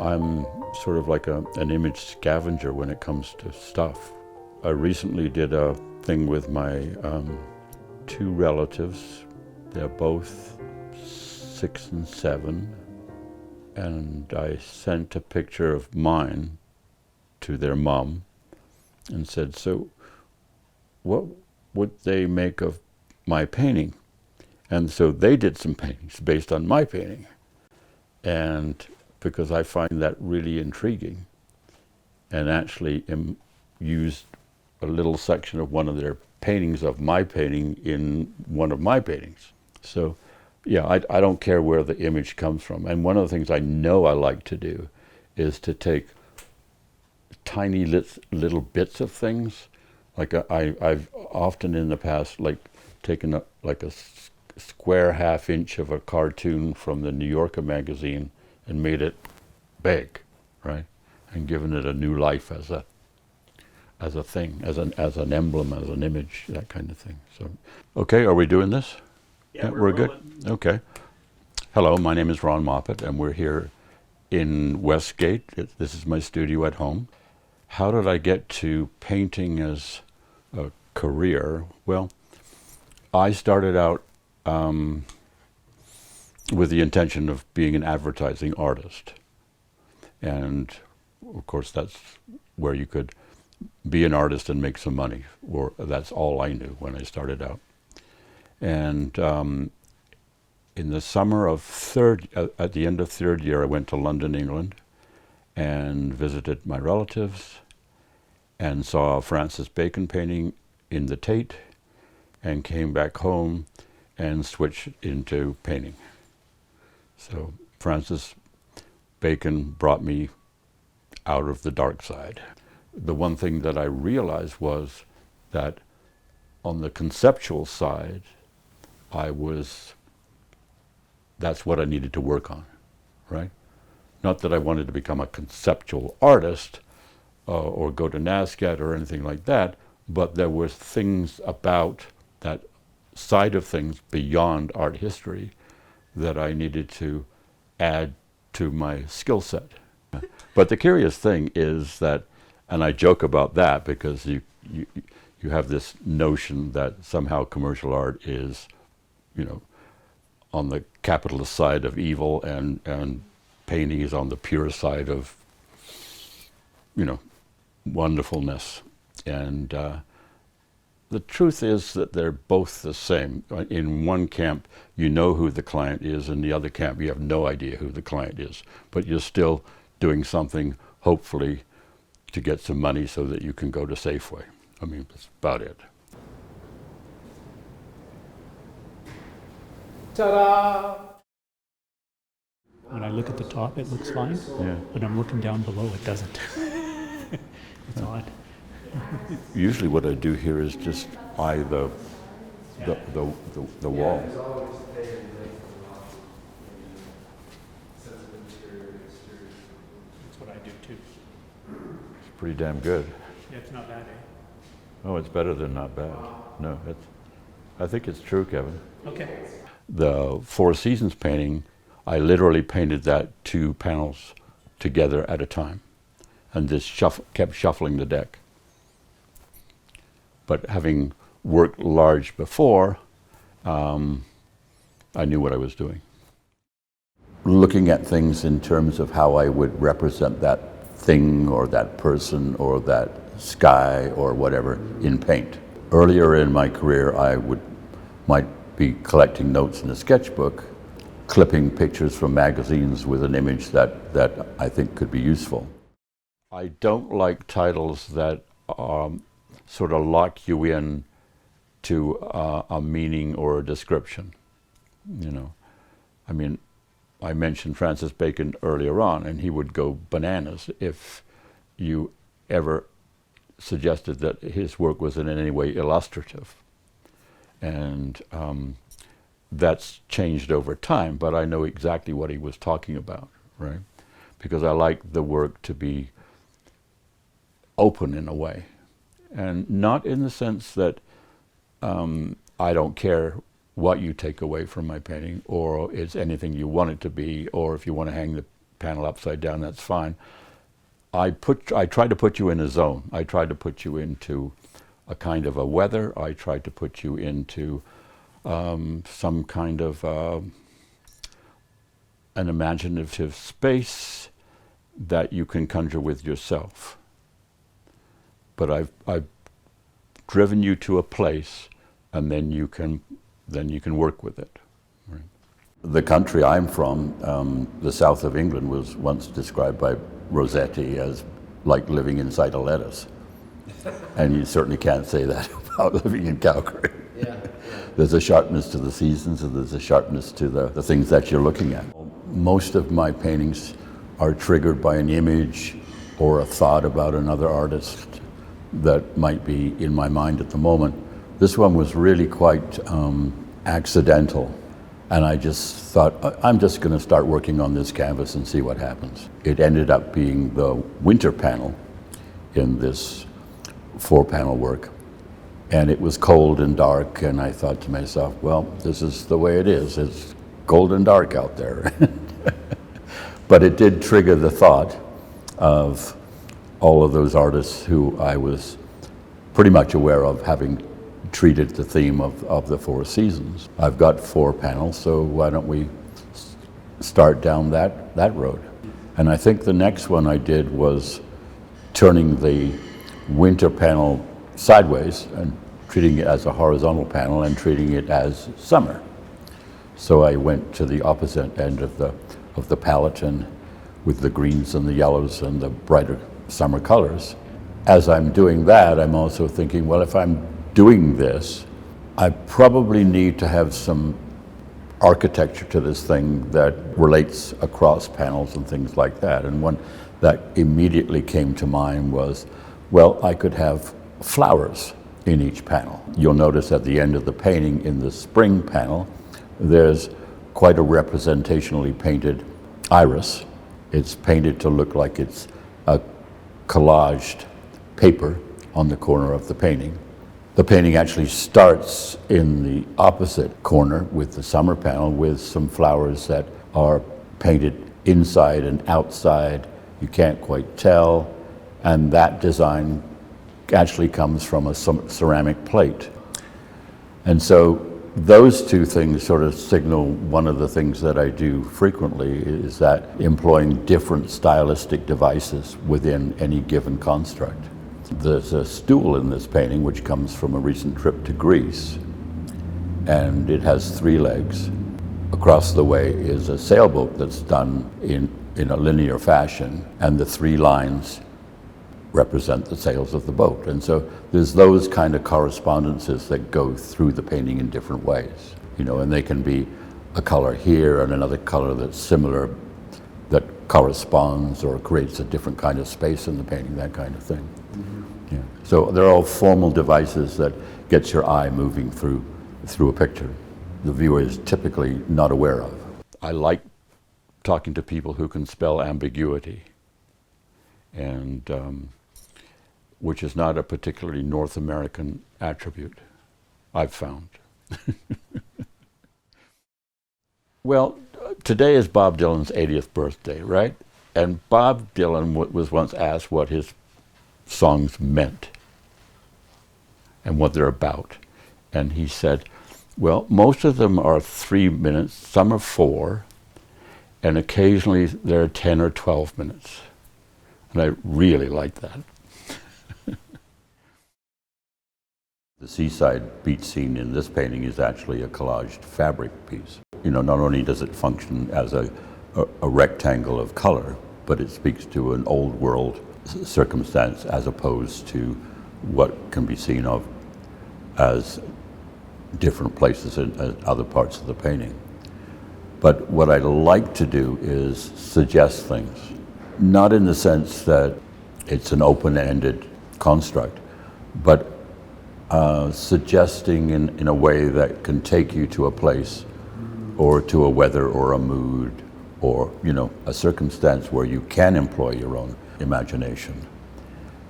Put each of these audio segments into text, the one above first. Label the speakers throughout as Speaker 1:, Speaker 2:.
Speaker 1: I'm sort of like an image scavenger when it comes to stuff. I recently did a thing with my two relatives. They're both 6 and 7, and I sent a picture of mine to their mom and said, so what would they make of my painting? And so they did some paintings based on my painting. And because I find that really intriguing, and actually used a little section of one of their paintings of my painting in one of my paintings. So yeah, I don't care where the image comes from. And one of the things I know I like to do is to take tiny little bits of things. Like I've often in the past taken a square half-inch of a cartoon from the New Yorker magazine and made it big, right? And given it a new life as a thing, as an emblem, as an image, that kind of thing. So, okay, are we doing this?
Speaker 2: Yeah,
Speaker 1: we're good. Okay. Hello, my name is Ron Moppett, and we're here in Westgate. This is my studio at home. How did I get to painting as a career? Well, I started out with the intention of being an advertising artist. And of course, that's where you could be an artist and make some money, or that's all I knew when I started out. And in the summer of at the end of third year, I went to London, England, and visited my relatives, and saw a Francis Bacon painting in the Tate, and came back home and switched into painting. So Francis Bacon brought me out of the dark side. The one thing that I realized was that on the conceptual side, that's what I needed to work on, right? Not that I wanted to become a conceptual artist or go to NASCAD or anything like that, but there were things about that side of things beyond art history that I needed to add to my skill set. But the curious thing is that, and I joke about that because you have this notion that somehow commercial art is, on the capitalist side of evil, and painting is on the pure side of, wonderfulness. And the truth is that they're both the same. In one camp, you know who the client is, in the other camp, you have no idea who the client is, but you're still doing something, hopefully, to get some money so that you can go to Safeway. I mean, that's about it.
Speaker 2: Ta-da! When I look at the top, it looks fine.
Speaker 1: Yeah.
Speaker 2: When I'm looking down below, it doesn't. It's odd.
Speaker 1: Usually what I do here is just eye the wall.
Speaker 2: That's what I do too.
Speaker 1: It's pretty damn good.
Speaker 2: Yeah, it's not bad, eh?
Speaker 1: Oh, it's better than not bad. No, I think it's true, Kevin.
Speaker 2: Okay.
Speaker 1: The Four Seasons painting, I literally painted that 2 panels together at a time, and just kept shuffling the deck. But having worked large before, I knew what I was doing. Looking at things in terms of how I would represent that thing or that person or that sky or whatever in paint. Earlier in my career, I might be collecting notes in a sketchbook, clipping pictures from magazines with an image that I think could be useful. I don't like titles that sort of lock you in to a meaning or a description. I mean, I mentioned Francis Bacon earlier on, and he would go bananas if you ever suggested that his work was in any way illustrative. And that's changed over time, but I know exactly what he was talking about, right? Because I like the work to be open in a way. And not in the sense that I don't care what you take away from my painting, or it's anything you want it to be, or if you want to hang the panel upside down, that's fine. I try to put you in a zone. I try to put you into a kind of a weather. I try to put you into some kind of an imaginative space that you can conjure with yourself. But I've driven you to a place, and then you can work with it. Right. The country I'm from, the south of England, was once described by Rossetti as like living inside a lettuce. And you certainly can't say that about living in Calgary. Yeah. There's a sharpness to the seasons, and there's a sharpness to the things that you're looking at. Most of my paintings are triggered by an image or a thought about another artist that might be in my mind at the moment. This one was really quite accidental. And I just thought, I'm just going to start working on this canvas and see what happens. It ended up being the winter panel in this 4-panel work. And it was cold and dark, and I thought to myself, well, this is the way it is. It's cold and dark out there. But it did trigger the thought of all of those artists who I was pretty much aware of, having treated the theme of the 4 seasons. I've got 4 panels, so why don't we start down that road? And I think the next one I did was turning the winter panel sideways and treating it as a horizontal panel and treating it as summer. So I went to the opposite end of the palette, and with the greens and the yellows and the brighter summer colors. As I'm doing that, I'm also thinking, well, if I'm doing this, I probably need to have some architecture to this thing that relates across panels and things like that. And one that immediately came to mind was, well, I could have flowers in each panel. You'll notice at the end of the painting, in the spring panel, there's quite a representationally painted iris. It's painted to look like it's a collaged paper on the corner of the painting. The painting actually starts in the opposite corner with the summer panel, with some flowers that are painted inside and outside. You can't quite tell. And that design actually comes from a ceramic plate. And so those two things sort of signal one of the things that I do frequently, is that employing different stylistic devices within any given construct. There's a stool in this painting which comes from a recent trip to Greece, and it has 3 legs. Across the way is a sailboat that's done in a linear fashion, and the 3 lines represent the sails of the boat. And so there's those kind of correspondences that go through the painting in different ways, you know, and they can be a color here and another color that's similar, that corresponds or creates a different kind of space in the painting, that kind of thing. Mm-hmm. Yeah. So they're all formal devices that gets your eye moving through a picture the viewer is typically not aware of. I like talking to people who can spell ambiguity, and which is not a particularly North American attribute, I've found. Well, today is Bob Dylan's 80th birthday, right? And Bob Dylan was once asked what his songs meant and what they're about. And he said, well, most of them are 3 minutes, some are 4, and occasionally they're 10 or 12 minutes. And I really like that. The seaside beach scene in this painting is actually a collaged fabric piece. You know, not only does it function as a rectangle of color, but it speaks to an old world circumstance as opposed to what can be seen of as different places in other parts of the painting. But what I like to do is suggest things, not in the sense that it's an open-ended construct, but suggesting in a way that can take you to a place or to a weather or a mood or, you know, a circumstance where you can employ your own imagination.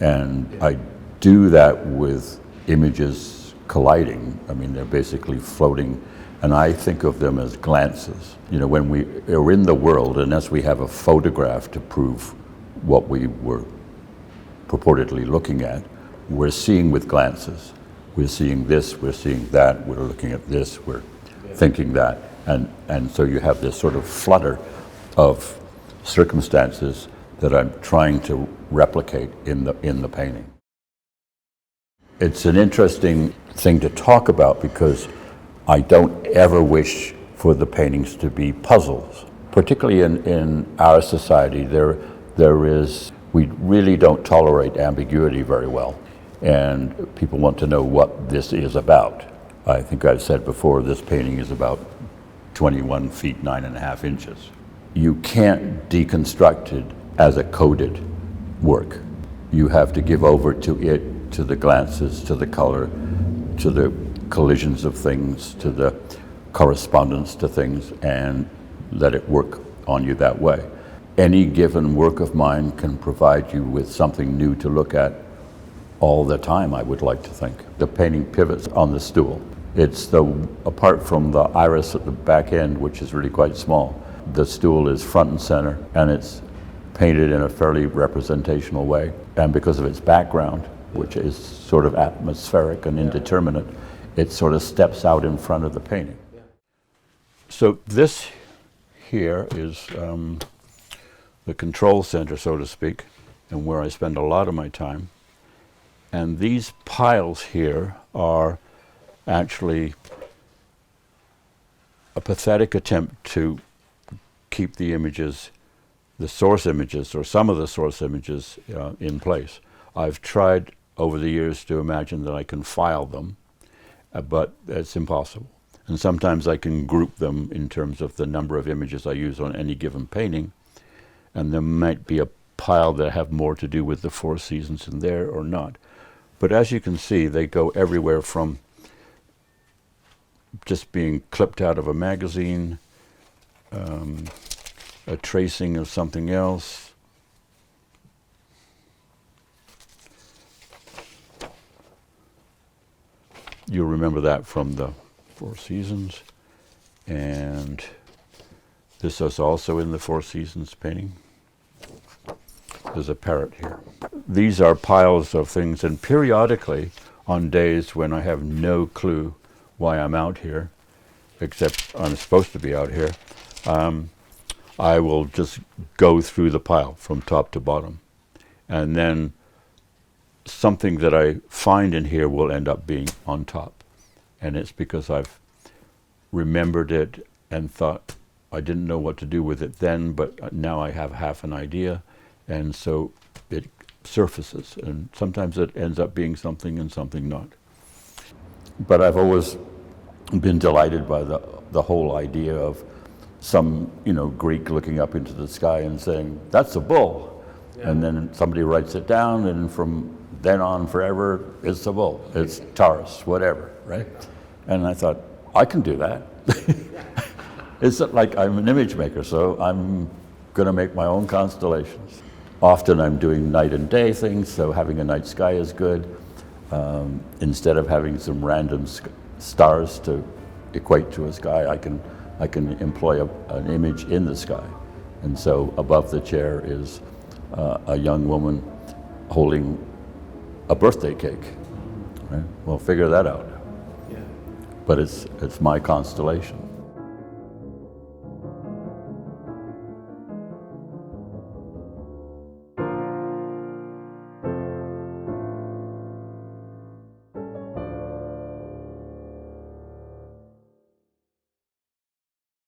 Speaker 1: And I do that with images colliding. I mean, they're basically floating And I think of them as glances. You know, when we are in the world, unless we have a photograph to prove what we were purportedly looking at, we're seeing with glances. We're seeing this, we're seeing that, we're looking at this, we're thinking that. And so you have this sort of flutter of circumstances that I'm trying to replicate in the painting. It's an interesting thing to talk about because I don't ever wish for the paintings to be puzzles. Particularly in our society, we really don't tolerate ambiguity very well. And people want to know what this is about. I think I've said before, this painting is about 21 feet, 9.5 inches. You can't deconstruct it as a coded work. You have to give over to it, to the glances, to the color, to the collisions of things, to the correspondence to things, and let it work on you that way. Any given work of mine can provide you with something new to look at all the time, I would like to think. The painting pivots on the stool. It's apart from the iris at the back end, which is really quite small, the stool is front and center, and it's painted in a fairly representational way. And because of its background, which is sort of atmospheric and indeterminate, it sort of steps out in front of the painting. So this here is the control center, so to speak, and where I spend a lot of my time. And these piles here are actually a pathetic attempt to keep the images, the source images, or some of the source images in place. I've tried over the years to imagine that I can file them, but it's impossible. And sometimes I can group them in terms of the number of images I use on any given painting, and there might be a pile that have more to do with the four seasons in there or not. But as you can see, they go everywhere from just being clipped out of a magazine, a tracing of something else, you'll remember that from the Four Seasons. And this is also in the Four Seasons painting. There's a parrot here. These are piles of things, and periodically, on days when I have no clue why I'm out here, except I'm supposed to be out here, I will just go through the pile from top to bottom. And then something that I find in here will end up being on top. And it's because I've remembered it and thought I didn't know what to do with it then, but now I have half an idea. And so it surfaces, and sometimes it ends up being something and something not. But I've always been delighted by the whole idea of some, Greek looking up into the sky and saying, "That's a bull." Yeah. And then somebody writes it down, and from then on forever, it's a bull. It's Taurus, whatever, right? And I thought, I can do that. It's like I'm an image maker, so I'm going to make my own constellations. Often I'm doing night and day things, so having a night sky is good. Instead of having some random stars to equate to a sky, I can employ an image in the sky. And so above the chair is a young woman holding a birthday cake. Right? Well, figure that out. Yeah. But it's my constellation.